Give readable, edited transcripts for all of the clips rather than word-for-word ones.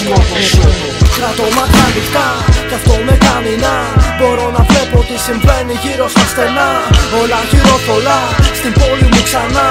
σκότωσε το. Κρατώ μάτια ανοιχτά κι αυτό με κάνει να μπορώ να βλέπω τι συμβαίνει γύρω στα στενά. Όλα γύρω θολά, στην πόλη μου ξανά.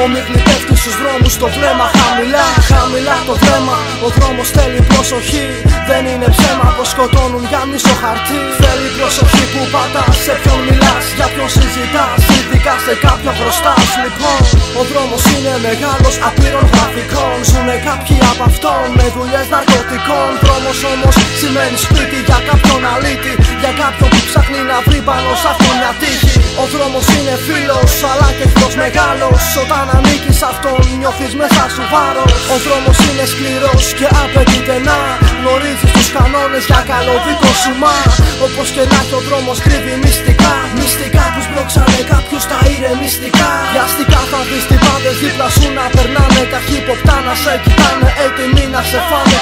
Ομίχλη πέφτει στους δρόμους, το βλέμμα χαμηλά. Χαμηλά το βλέμμα, ο δρόμος θέλει προσοχή. Δεν είναι ψέμα πως σκοτώνουν για μισό χαρτί. Θέλει προσοχή που πατάς, σε ποιον μιλάς, για ποιον συζητάς, ειδικά σε κάποιον χρωστάς. Λοιπόν, ο δρόμος είναι μεγάλος απείρων γραφικών. Ζουνε κάποιοι από αυτόν με δουλειές ναρκωτικών. Δρόμος όμως σημαίνει σπίτι για κάποιον αλήτη, για κάποιον που ψάχνει να βρει πάνω σ' αυτόν μια τύχη. Ο δρόμος είναι φίλος αλλά και εχθρός μεγάλος. Όταν ανήκεις σ' αυτόν νιώθεις μέσα σου βάρος. Ο δρόμος είναι σκληρός και απαιτείται να γνωρίζεις τους κανόνες για καλό δικό σου μα. Όπως και να έχει ο δρόμος κρύβει μυστικά. Μυστικά που σπρώξανε κάποιους τα ηρεμιστικά. Βιαστικά θα δεις τυπάδες δίπλα σου να περνάνε. Καχύποπτα να σε κοιτάνε, έτοιμοι να σε φάνε.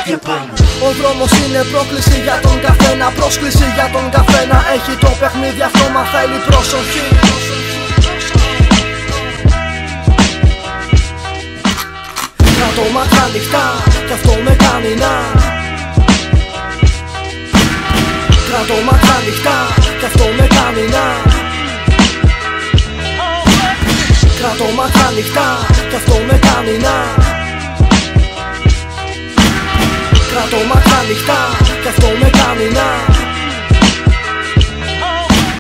Ο δρόμος είναι πρόκληση για τον καθένα, πρόσκληση για τον καθένα. Έχει το παιχνίδι αυτό μα θέλει προσοχή. Κρατώ μάτια ανοιχτά κι αυτό με κάνει να. Κρατώ μάτια ανοιχτά κι αυτό με κάνει να. Κρατώ μάτια ανοιχτά κι αυτό με κάνει να. Κρατώ μάτια ανοιχτά κι αυτό με κάνει να.